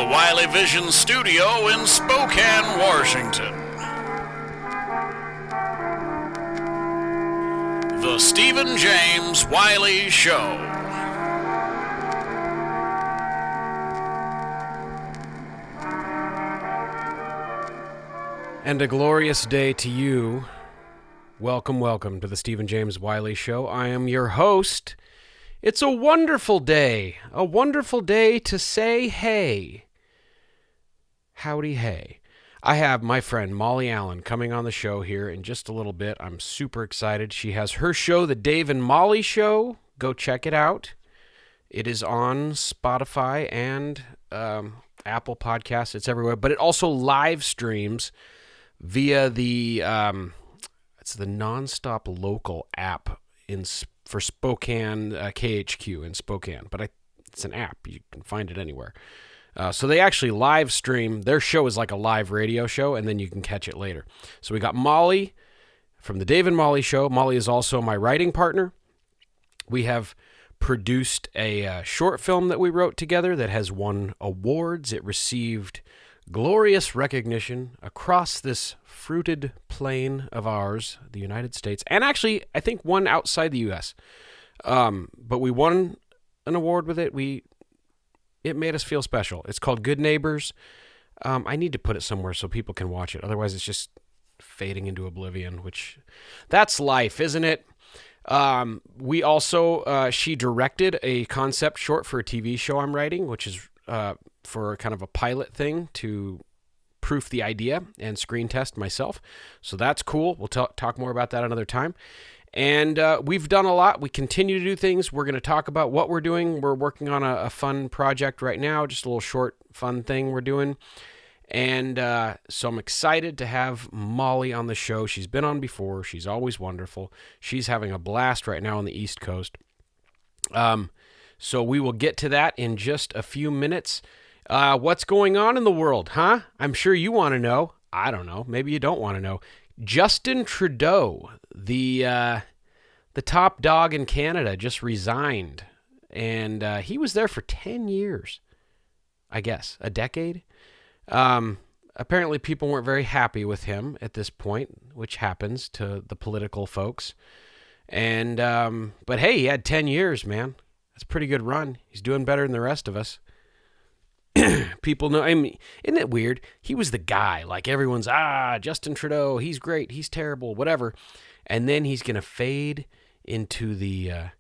the Wiley Vision studio in Spokane, Washington. The Stephen James Wiley Show. And a glorious day to you. Welcome to the Stephen James Wiley Show. I am your host. It's a wonderful day to say hey. Howdy hey. I have my friend Molly Allen coming on the show here in just a little bit. I'm super excited. She has her show, The Dave and Molly Show. Go check it out. It is on Spotify and Apple Podcasts. It's everywhere. But it also live streams via the it's the Nonstop Local app for Spokane, KHQ in Spokane. But it's an app. You can find it anywhere. So they actually live stream. Their show is like a live radio show, and then you can catch it later. So we got Molly from the Dave and Molly Show. Molly is also my writing partner. We have produced a short film that we wrote together that has won awards. It received glorious recognition across this fruited plain of ours, the United States, and actually, I think one outside the U.S. But we won an award with it. It made us feel special. It's called Good Neighbors. I need to put it somewhere so people can watch it. Otherwise, it's just fading into oblivion, which that's life, isn't it? We also, she directed a concept short for a TV show I'm writing, which is for kind of a pilot thing to proof the idea and screen test myself. So that's cool. We'll talk more about that another time. And we've done a lot. We continue to do things. We're going to talk about what we're doing. We're working on a fun project right now, just a little short, fun thing we're doing. And so I'm excited to have Molly on the show. She's been on before. She's always wonderful. She's having a blast right now on the East Coast. So we will get to that in just a few minutes. What's going on in the world, huh? I'm sure you want to know. I don't know. Maybe you don't want to know. Justin Trudeau, the top dog in Canada, just resigned. And he was there for 10 years, I guess. A decade? Apparently people weren't very happy with him at this point, which happens to the political folks. And but hey, he had 10 years, man. That's a pretty good run. He's doing better than the rest of us. People know, I mean, isn't it weird? He was the guy, like everyone's, Justin Trudeau, he's great, he's terrible, whatever. And then he's going to fade into the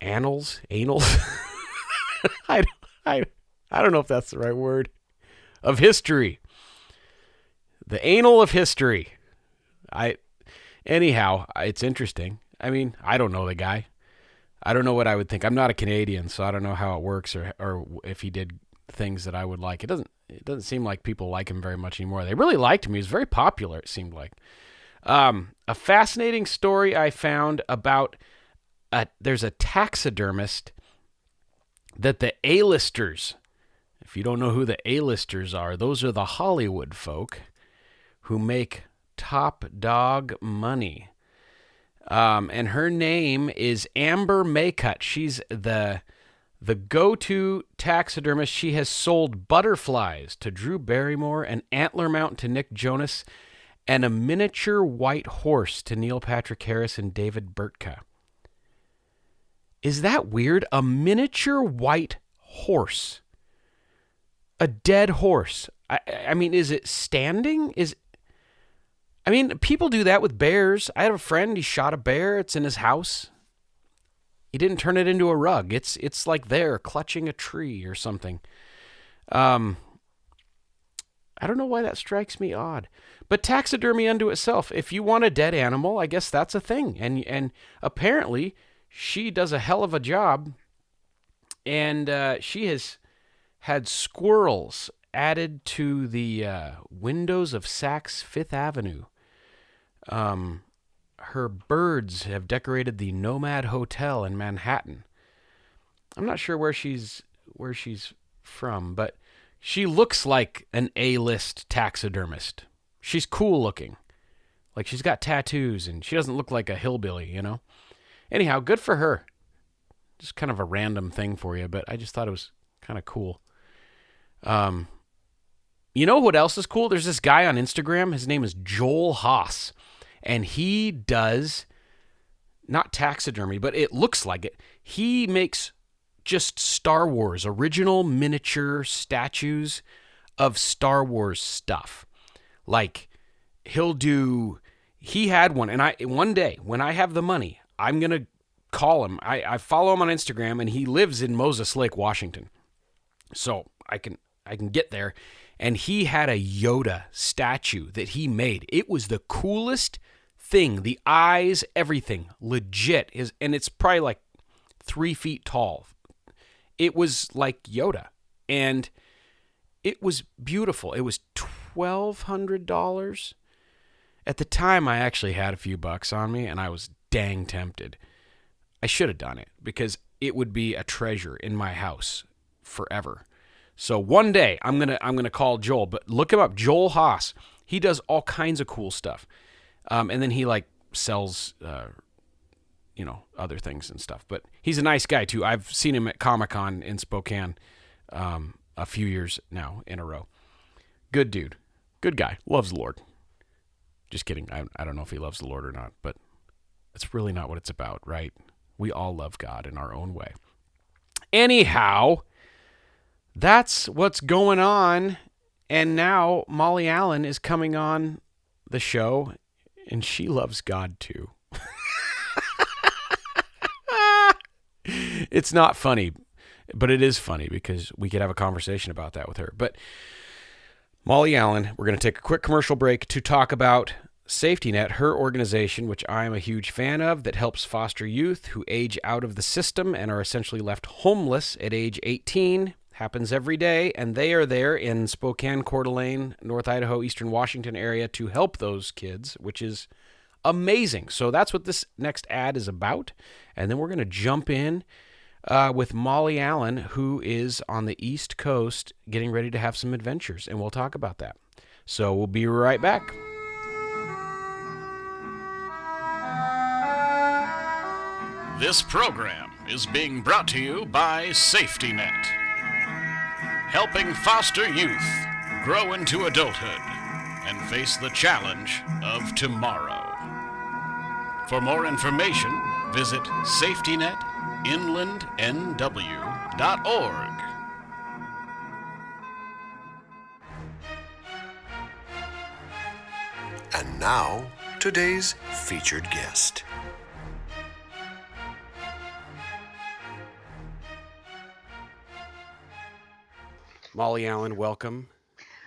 annals. I don't know if that's the right word, of history. The anal of history. Anyhow, it's interesting. I mean, I don't know the guy. I don't know what I would think. I'm not a Canadian, so I don't know how it works or if he did things that I would like. It doesn't seem like people like him very much anymore. They really liked him. He was very popular, it seemed like. A fascinating story I found about there's a taxidermist that the A-listers, if you don't know who the A-listers are, those are the Hollywood folk who make top dog money. And her name is Amber Maycutt. She's the go-to taxidermist. She has sold butterflies to Drew Barrymore, an antler mount to Nick Jonas, and a miniature white horse to Neil Patrick Harris and David Burtka. Is that weird? A miniature white horse. A dead horse. I mean, is it standing? I mean, people do that with bears. I have a friend, he shot a bear. It's in his house. He didn't turn it into a rug. It's like there, clutching a tree or something. I don't know why that strikes me odd. But taxidermy unto itself, if you want a dead animal, I guess that's a thing. And apparently, she does a hell of a job. And she has had squirrels added to the windows of Saks Fifth Avenue. Her birds have decorated the Nomad Hotel in Manhattan. I'm not sure where she's from, but she looks like an A-list taxidermist. She's cool looking. Like she's got tattoos and she doesn't look like a hillbilly, you know? Anyhow, good for her. Just kind of a random thing for you, but I just thought it was Kind of cool. You know what else is cool? There's this guy on Instagram. His name is Joel Haas, and he does not taxidermy, but it looks like it. He makes just Star Wars, original miniature statues of Star Wars stuff. Like he had one, and one day when I have the money, I'm going to call him. I follow him on Instagram, and he lives in Moses Lake, Washington. So I can get there. And he had a Yoda statue that he made. It was the coolest thing. The eyes, everything, legit. And it's probably like 3 feet tall. It was like Yoda. And it was beautiful. It was $1,200. At the time, I actually had a few bucks on me, and I was dang tempted. I should have done it because it would be a treasure in my house forever. So one day I'm gonna call Joel, but look him up, Joel Haas. He does all kinds of cool stuff, and then he like sells, other things and stuff. But he's a nice guy too. I've seen him at Comic-Con in Spokane a few years now in a row. Good dude, good guy, loves the Lord. Just kidding. I don't know if he loves the Lord or not, but that's really not what it's about, right? We all love God in our own way. Anyhow. That's what's going on. And now Molly Allen is coming on the show, and she loves God too. It's not funny, but it is funny because we could have a conversation about that with her. But Molly Allen, we're going to take a quick commercial break to talk about Safety Net, her organization, which I'm a huge fan of, that helps foster youth who age out of the system and are essentially left homeless at age 18. Happens every day, and they are there in Spokane, Coeur d'Alene, North Idaho, Eastern Washington area to help those kids, which is amazing. So that's what this next ad is about. And then we're going to jump in with Molly Allen, who is on the East Coast getting ready to have some adventures, and we'll talk about that. So we'll be right back. This program is being brought to you by Safety Net, helping foster youth grow into adulthood and face the challenge of tomorrow. For more information, visit safetynetinlandnw.org. And now, today's featured guest. Molly Allen, welcome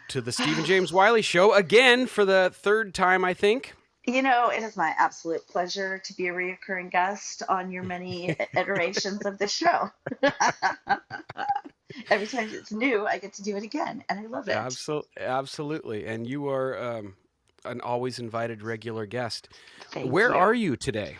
to the Stephen James Wiley Show again for the third time, I think. You know, it is my absolute pleasure to be a reoccurring guest on your many iterations of the show. Every time it's new, I get to do it again, and I love it. Absolutely. And you are an always invited regular guest. Thank Where you. are you today?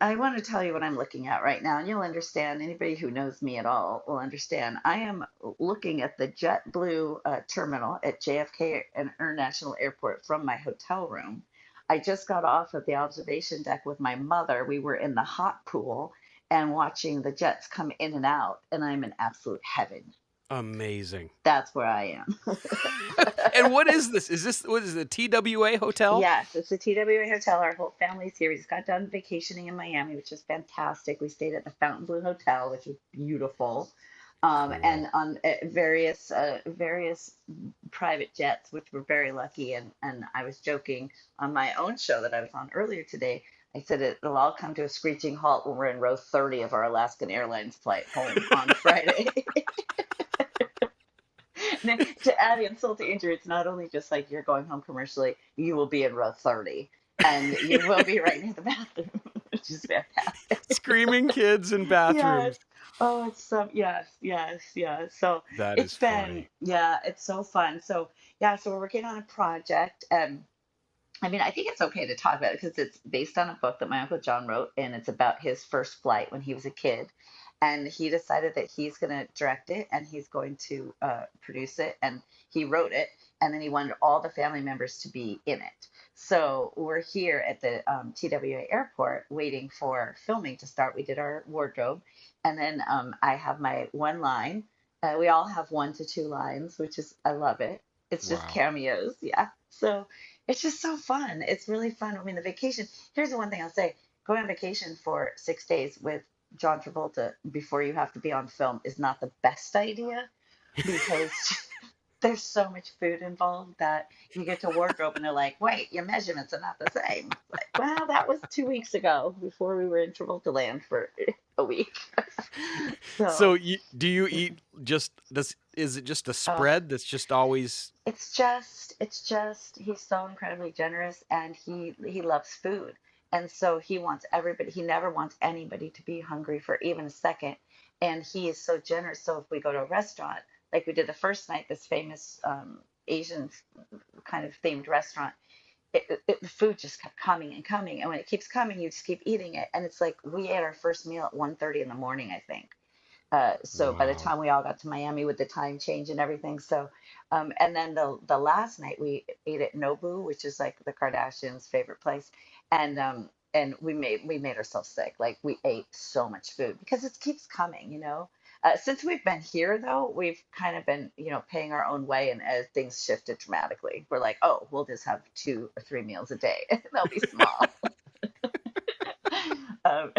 I want to tell you what I'm looking at right now, and you'll understand. Anybody who knows me at all will understand. I am looking at the JetBlue terminal at JFK International Airport from my hotel room. I just got off of the observation deck with my mother. We were in the hot pool and watching the jets come in and out, and I'm in absolute heaven. Amazing. That's where I am. And what is this? What is it, the TWA Hotel? Yes, it's the TWA Hotel. Our whole family's here. We just got done vacationing in Miami, which is fantastic. We stayed at the Fontainebleau Hotel, which is beautiful. Cool. And on various private jets, which we're very lucky. And I was joking on my own show that I was on earlier today. I said it'll all come to a screeching halt when we're in row 30 of our Alaskan Airlines flight home on Friday. To add insult to injury, it's not only just like you're going home commercially, you will be in row 30. And you will be right near the bathroom, which is fantastic. Screaming kids in bathrooms. Yes. Oh, it's yes. So that it's is been funny. Yeah, it's so fun. So so we're working on a project. I mean, I think it's okay to talk about it because it's based on a book that my Uncle John wrote, and it's about his first flight when he was a kid. And he decided that he's going to direct it and he's going to produce it. And he wrote it, and then he wanted all the family members to be in it. So we're here at the TWA airport waiting for filming to start. We did our wardrobe, and then I have my one line We all have 1 to 2 lines, which is, I love it. It's just Wow. cameos. Yeah. So it's just so fun. It's really fun. I mean, the vacation, here's the one thing I'll say, going on vacation for 6 days with John Travolta before you have to be on film is not the best idea because there's so much food involved that you get to wardrobe and they're like, wait, your measurements are not the same. Like, well, that was 2 weeks ago before we were in Travolta land for a week. So So, do you eat just this? Is it just a oh, spread that's just always it's just he's so incredibly generous and he loves food. And so he wants everybody, he never wants anybody to be hungry for even a second. And he is so generous. So if we go to a restaurant, like we did the first night, this famous Asian kind of themed restaurant, the food just kept coming and coming. And when it keeps coming, you just keep eating it. And it's like we ate our first meal at 1:30 in the morning, I think. So by the wow. time we all got to Miami with the time change and everything, so and then the last night we ate at Nobu, which is like the Kardashians' favorite place, and we made ourselves sick. Like we ate so much food because it keeps coming, you know. Since we've been here, though, we've kind of been, paying our own way, and as things shifted dramatically, we're like, oh, we'll just have 2 or 3 meals a day. They'll be small. Um,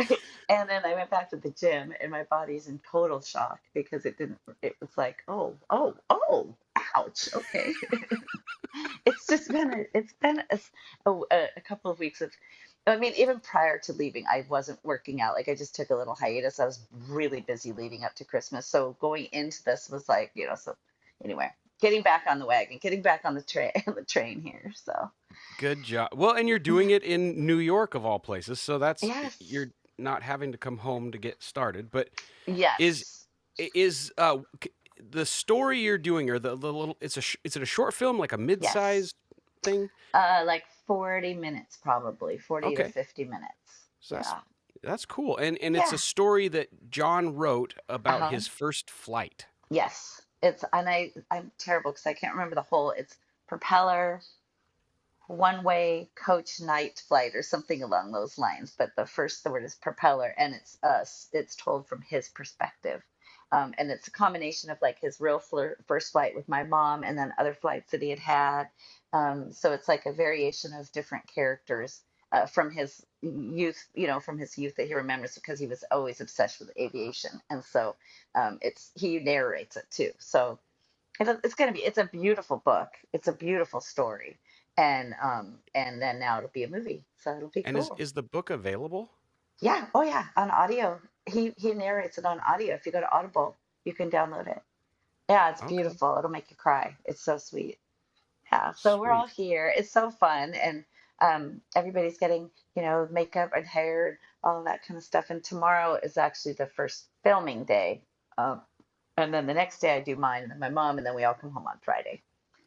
and then I went back to the gym, and my body's in total shock because it didn't. It was like, oh, oh, oh, ouch. Okay, it's been a couple of weeks of. I mean, even prior to leaving, I wasn't working out. Like I just took a little hiatus. I was really busy leading up to Christmas, so going into this was like, so anyway, getting back on the wagon, getting back on the train, the train here. So Good job. Well, and you're doing it in New York of all places, so that's yes, you're not having to come home to get started. But is yes. is the story you're doing, or the little? Is it a short film, like a Yes. mid-sized thing? Like 40 minutes, probably 40 to Okay, 50 minutes. so Yeah. that's cool, and it's a Yeah. story that John wrote about Uh-huh. his first flight. Yes. And I'm terrible because I can't remember the whole. It's propeller, one-way coach night flight or something along those lines. But the word is propeller, and it's told from his perspective. And it's a combination of like his real first flight with my mom and then other flights that he had had. So it's like a variation of different characters from his youth, from his youth that he remembers because he was always obsessed with aviation. And so it's he narrates it too. So it's a beautiful book. It's a beautiful story. And then now it'll be a movie. So it'll be And is cool. is the book available? Yeah. Oh yeah. On audio. He narrates it on audio. If you go to Audible, you can download it. Yeah, it's Okay, beautiful. It'll make you cry. It's so sweet. Yeah. So we're all sweet. here. It's so fun. And everybody's getting, makeup and hair and all of that kind of stuff. And tomorrow is actually the first filming day. Um, and then the next day I do mine and then my mom, and then we all come home on Friday.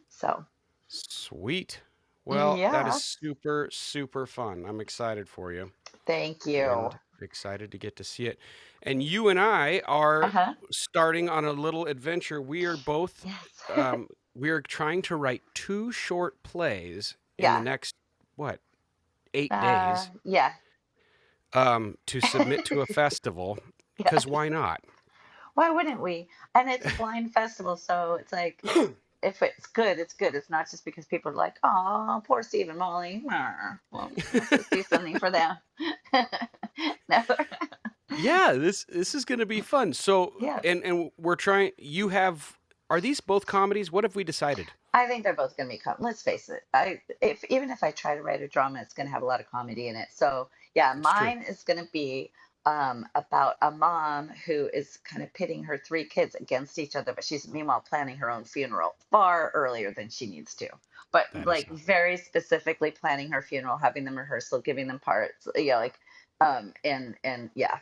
So Sweet. Well, that is yeah. super, super fun. I'm excited for you Thank you. and excited to get to see it. And you and I are Uh-huh. starting on a little adventure. We are both, Yes. we are trying to write two short plays in the Yeah. next, what, 8 days, Yeah. to submit to a festival. Because Yes. why not? Why wouldn't we? And it's a blind festival, so it's like if it's good, it's good. It's not just because people are like, "Oh, poor Steve and Molly." Well, let's just do something for them. No. Yeah, this is going to be fun. So, Yeah. and we're trying. You have, are these both comedies? What have we decided? I think they're both going to be let's face it. If even if I try to write a drama, it's going to have a lot of comedy in it. So yeah, It's true. mine is going to be about a mom who is kind of pitting her 3 kids against each other, but she's meanwhile planning her own funeral far earlier than she needs to. But That is like very specifically planning her funeral, having them rehearsal, giving them parts, like and yeah.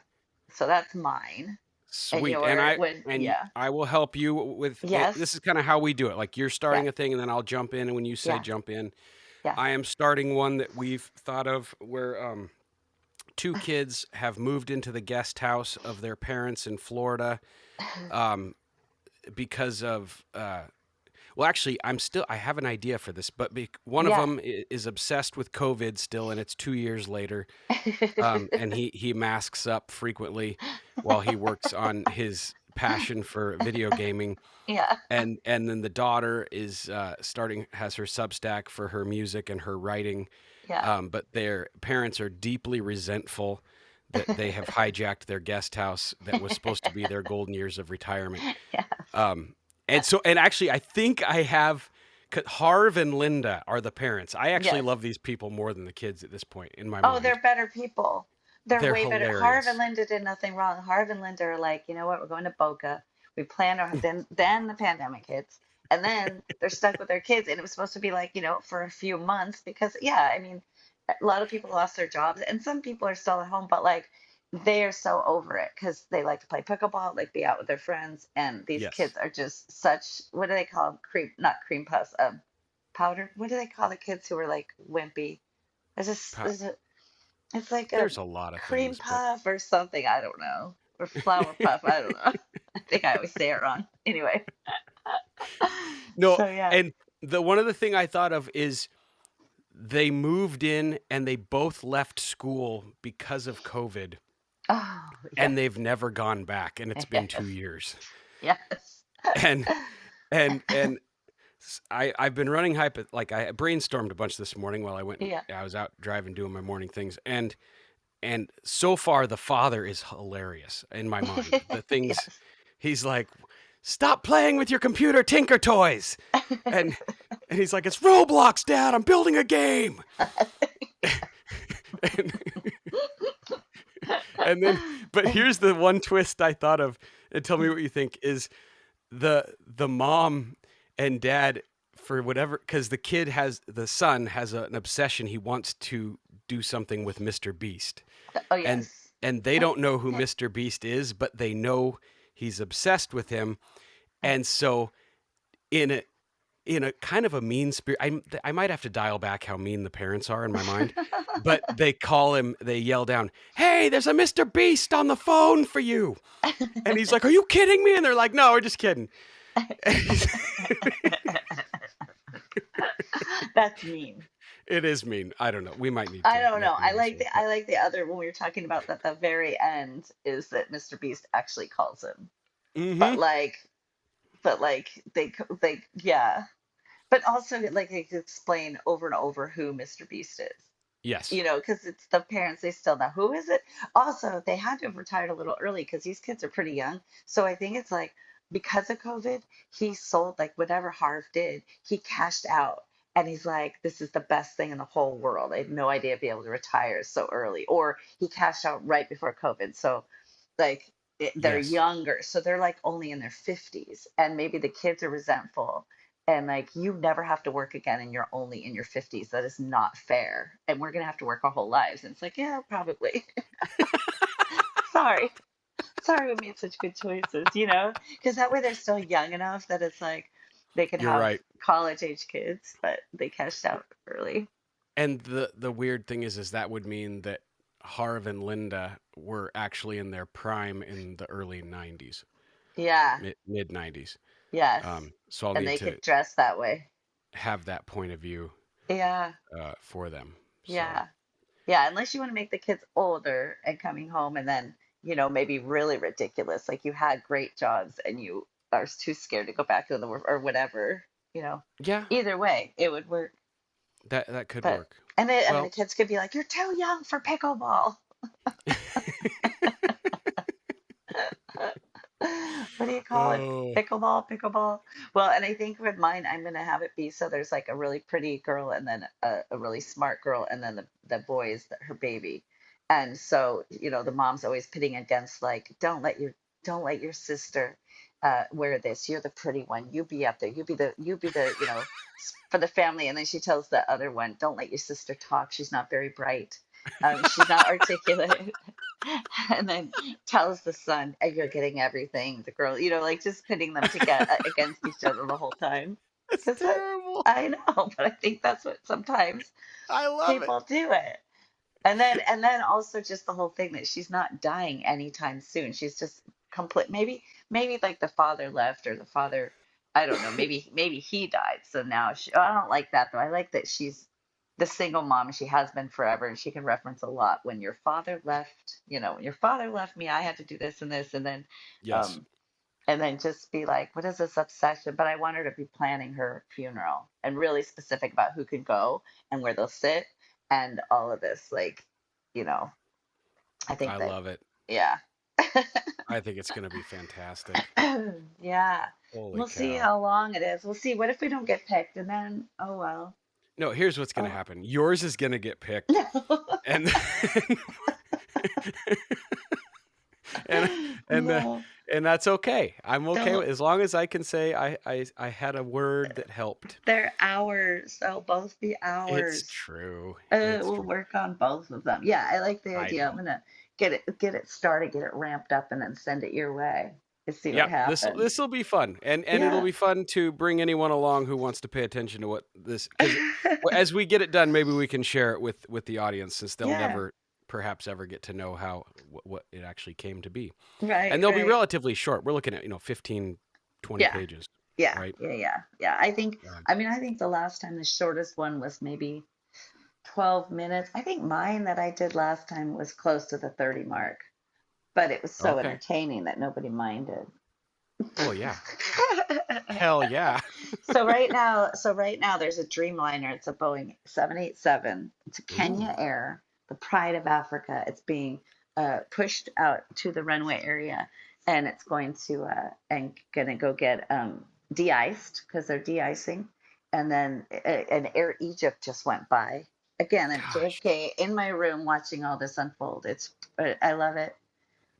So that's mine. And sweet. And your when yeah. I will help you with it. This Yes. is kind of how we do it. Like you're Yeah. starting a thing and then I'll jump in, and when you say Yeah. jump in, Yeah. I am starting one that we've thought of where two kids have moved into the guest house of their parents in Florida um because of well, actually, I have an idea for this, but one of Yeah. them is obsessed with COVID still, and it's 2 years later. And he masks up frequently while he works on his passion for video gaming, Yeah. and then the daughter is has her Substack for her music and her writing, Yeah. but their parents are deeply resentful that they have hijacked their guest house that was supposed to be their golden years of retirement. Yeah. And actually, I think I have Harv and Linda are the parents. I actually Yes. love these people more than the kids at this point in my Oh, mind. they're better people. They're They're way better. Harv and hilarious. Linda did nothing wrong. Harv and Linda are like, you know what? We're going to Boca. We plan our then the pandemic hits, and then they're stuck with their kids. And it was supposed to be like, for a few months because yeah, I mean, a lot of people lost their jobs, and some people are still at home, but like they are so over it because they like to play pickleball, like be out with their friends, and these Yes. kids are just such what do they call them? Cream, not cream puffs, powder. What do they call the kids who are like wimpy? Pa- There's a it's like a There's a lot of cream things, but puff or something. I don't know. Or flower puff. I don't know. I think I always say it wrong. Anyway. no. So yeah. And the one of the thing I thought of is they moved in and they both left school because of COVID, Oh, yes. and they've never gone back, and it's been 2 years. Yes. And and I've been running hype. Like I brainstormed a bunch this morning while Yeah. I was out driving doing my morning things, and so far the father is hilarious in my mind. The things Yes. he's like, "Stop playing with your computer Tinker Toys," and he's like, "It's Roblox, Dad. I'm building a game." and, and then, but here's the one twist I thought of, and tell me what you think is the mom and dad for whatever, because the son has an obsession. He wants to do something with Mr. Beast, Oh and yes. they don't know who Mr. Beast is, but they know he's obsessed with him, and so in a kind of a mean spirit, I might have to dial back how mean the parents are in my mind, but they yell down, "Hey, there's a Mr. Beast on the phone for you," and he's like, "Are you kidding me?" And they're like, "No, we're just kidding." That's mean. It is mean. I don't know. We might need to I don't know. make an episode. I like the other when we were talking about that the very end is that Mr. Beast actually calls him. But Mm-hmm. like they yeah. But also like they could explain over and over who Mr. Beast is. Yes. Because it's the parents, they still know who is it. Also, they had to have retired a little early because these kids are pretty young. So I think it's like because of COVID, he sold like whatever Harv did, he cashed out. And he's like, this is the best thing in the whole world. I had no idea I'd be able to retire so early. Or he cashed out right before COVID. So like they're Yes. younger. So they're like only in their 50s. And maybe the kids are resentful and like you never have to work again and you're only in your 50s. That is not fair, and we're gonna have to work our whole lives. And it's like, yeah, probably. sorry sorry we made such good choices, because that way they're still young enough that it's like they can You're have right. college age kids, but they cashed out early. And the weird thing is that would mean that Harv and Linda were actually in their prime in the early 90s, Yeah. mid 90s. Yes. So I'll And need they to could dress that way. have that point of view Yeah. for them. So Yeah. Yeah, unless you want to make the kids older and coming home and then, maybe really ridiculous, like you had great jobs and you are too scared to go back to the work or whatever, you know. yeah, Either way, it would work. that could But work. and the Well, kids could be like, "You're too young for pickleball." What do you call it? oh, Pickleball. Well, and I think with mine, I'm gonna have it be so there's like a really pretty girl and then a really smart girl and then the boy is her baby. And so, the mom's always pitting against like, don't let your sister wear this. You're the pretty one. You be up there. You be the, for the family. And then she tells the other one, don't let your sister talk. She's not very bright. She's not articulate. And then tells the son, you're getting everything. The girl, like just pitting them together against each other the whole time. that's Because terrible. I know, but I think that's what sometimes I love it. people do it. And then also just the whole thing that she's not dying anytime soon. She's just complete. Maybe like the father left or the father, I don't know. Maybe he died. So now I don't like that though. I like that she's the single mom and she has been forever and she can reference a lot when your father left. When your father left me, I had to do this and this and then Yes. um and then just be like, what is this obsession? But I want her to be planning her funeral and really specific about who could go and where they'll sit and all of this. Like, you know, I think I that, love it. yeah. I think it's going to be fantastic. Yeah. Holy We'll see cow. how long it is. We'll see. What if we don't get picked? And then, oh well. No, here's what's going to Oh. happen. Yours is going to get picked, and and and uh, No. and that's okay. I'm okay Don't. with, as long as I can say I had a word that helped. They're hours. They'll both be It's hours. true. It's We'll true. work on both of them. Yeah, I like the I idea. I'm know. gonna get it started, get it ramped up, and then send it your way to see what Yep, happens. this will be fun, and it'll Yeah. be fun to bring anyone along who wants to pay attention to what this, because as we get it done, maybe we can share it with the audience, since they'll Yeah. never perhaps ever get to know how what it actually came to be, Right. and they'll be Right. relatively short. We're looking at 15, 20 Yeah. pages, Yeah. right? Yeah. Yeah. Yeah. I think. Uh, I think the last time the shortest one was maybe 12 minutes. I think mine that I did last time was close to the 30 mark, but it was so okay. entertaining that nobody minded. Well, yeah. Hell yeah. So right now there's a Dreamliner. It's a Boeing 787. It's a Kenya Ooh. Air, the pride of Africa. It's being pushed out to the runway area, and it's going to gonna go get de-iced because they're de-icing, and then an Air Egypt just went by again at Gosh, JFK in my room watching all this unfold. I love it.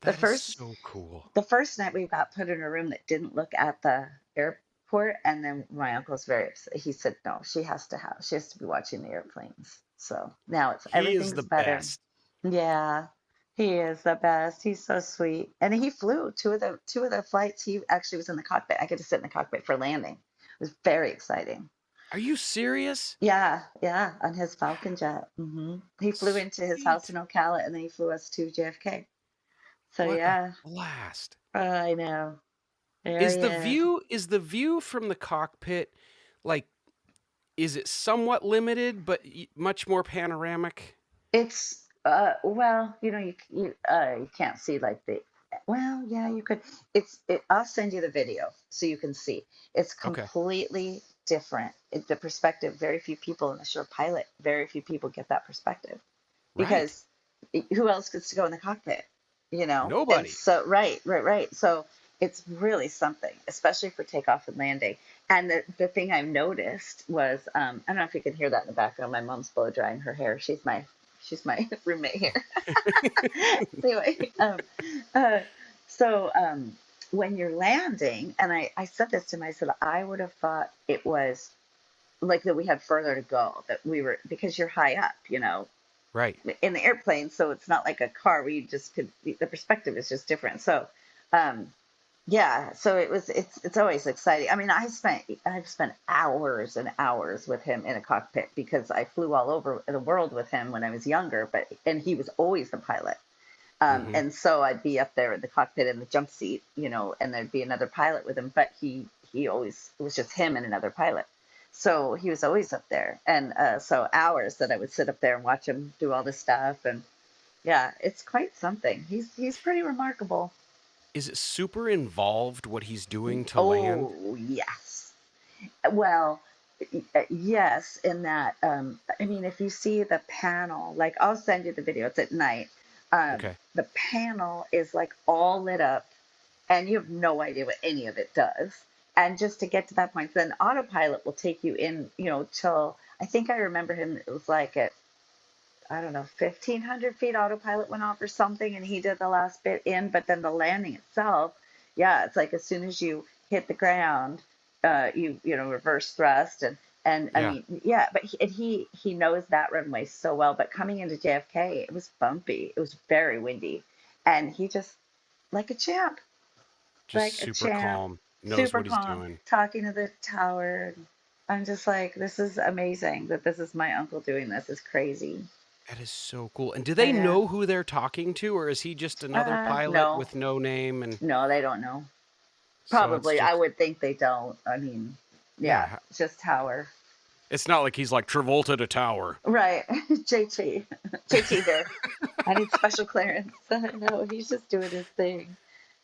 The that is first so cool. the first night we got put in a room that didn't look at the airport, and then my uncle's very upset. He said no, she has to be watching the airplanes. So now it's He is the everything's better. best. Yeah, he is the best. He's so sweet, and he flew two of the flights. He actually was in the cockpit. I get to sit in the cockpit for landing. It was very exciting. Are you serious? Yeah, yeah, on his Falcon jet. He flew into his house Sweet. in Ocala, and then he flew us to JFK. So What a yeah, blast. I know. There Is he the is. view from the cockpit, like, is it somewhat limited but much more panoramic? It's well, you can't see like the well, yeah, you could. I'll send you the video so you can see. It's Okay. completely different. The perspective, very few people, unless you're a pilot, very few people get that perspective Right. because who else gets to go in the cockpit, And Nobody. so right. So it's really something, especially for takeoff and landing. And the thing I noticed was, I don't know if you can hear that in the background. My mom's blow drying her hair. She's my roommate here. Anyway, so when you're landing, and I said this to myself, I would have thought it was like that we had further to go, that we were, because you're high up, Right. in the airplane, so it's not like a car where you just could, the perspective is just different. So um yeah, so it's always exciting. I mean, I've spent hours and hours with him in a cockpit because I flew all over the world with him when I was younger, and he was always the pilot. hmm And so I'd be up there in the cockpit in the jump seat, and there'd be another pilot with him, but he always, it was just him and another pilot. So he was always up there. And so hours that I would sit up there and watch him do all this stuff. And yeah, it's quite something. He's pretty remarkable. Is it super involved what he's doing to land? Oh, yes. Well, yes, in that, I mean, if you see the panel, like I'll send you the video, it's at night. Okay. The panel is like all lit up, and you have no idea what any of it does. And just to get to that point, then autopilot will take you in, till I think I remember him, it was like at, I don't know, 1,500 feet autopilot went off or something, and he did the last bit in. But then the landing itself, yeah, it's like as soon as you hit the ground, reverse thrust, and I Yeah. mean, yeah, but he knows that runway so well. But coming into JFK, it was bumpy, it was very windy, and he just, like a champ, Just like a super champ, calm. Knows super what he's calm, doing. talking to the tower. I'm just like, this is amazing that this is my uncle doing this. It's crazy. That is so cool. And do they Yeah. know who they're talking to, or is he just another pilot No, with no name? And no, they don't know. so it's Probably, I just, would think they don't. I mean, yeah, yeah, it's just Tower. it's not like he's like Travolta to Tower. Right, JT here. I need special clearance. No, he's just doing his thing.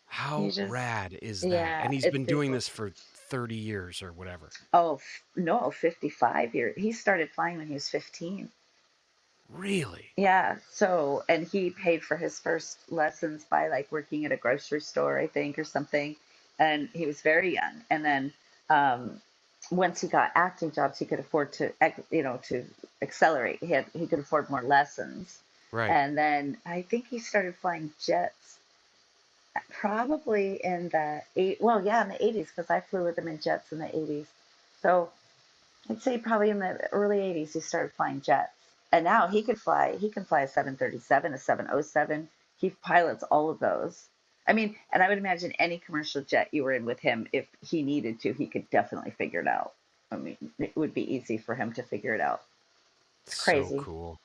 How You just, rad is that? yeah, And he's it's been pretty doing cool. this for 30 years or whatever. Oh, no, 55 years. He started flying when he was 15. Really? Yeah. So, and he paid for his first lessons by like working at a grocery store, I think, or something. And he was very young. And then um, once he got acting jobs, he could afford to, to accelerate. He could afford more lessons. Right. And then I think he started flying jets probably in the well, yeah, in the 80s, because I flew with him in jets in the 80s. So I'd say probably in the early 80s he started flying jets. And now he can fly a 737, a 707. He pilots all of those. I mean, and I would imagine any commercial jet you were in with him, if he needed to, he could definitely figure it out. I mean, it would be easy for him to figure it out. It's So crazy. cool.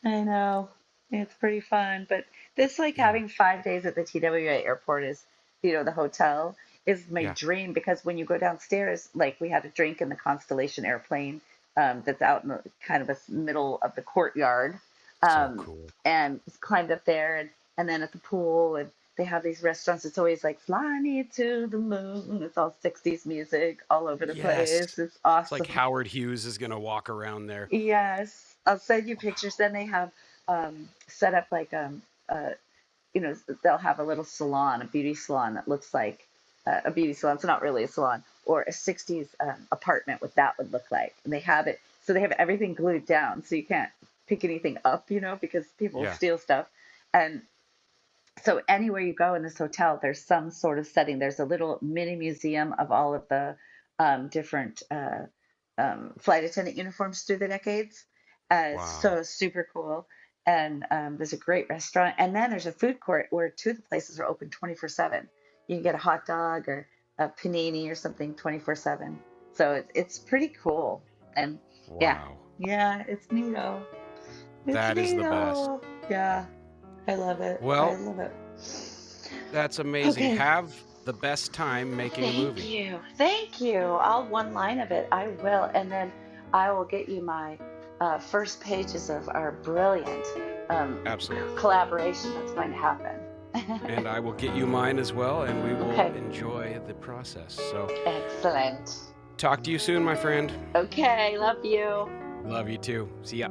I know. It's pretty fun. But this, like Yeah. having 5 days at the TWA airport is, the hotel is my Yeah. dream, because when you go downstairs, like we had a drink in the Constellation airplane that's out in the kind of a middle of the courtyard, So um, cool. and climbed up there, and then at the pool, and they have these restaurants. It's always like "Fly Me to the Moon." It's all 60s music all over the Yes. place. It's It's like awesome. Howard Hughes is going to walk around there. Yes, I'll send you pictures. Then they have set up like you know, they'll have a little salon, a beauty salon that looks like a beauty salon. It's not really a salon, or a 60s apartment, what that would look like. And they have it, so they have everything glued down, so you can't pick anything up, because people will Yeah. steal stuff. And so anywhere you go in this hotel, there's some sort of setting. There's a little mini museum of all of the different flight attendant uniforms through the decades. Wow. So super cool. And there's a great restaurant. And then there's a food court where two of the places are open 24/7. You can get a hot dog or a panini or something 24/7. So it's pretty cool. And yeah, Wow. yeah, it's neato. It's That is the best. neato. Yeah, I love it. I Well, love it. that's amazing. Okay. Have the best time making a Thank movie. you. Thank you. I'll one line of it. I will. And then I will get you my first pages of our brilliant Absolutely. collaboration that's going to happen. And I will get you mine as well, and we will Okay. enjoy the process. So, Excellent. talk to you soon, my friend. Okay. Love you. Love you too. See ya.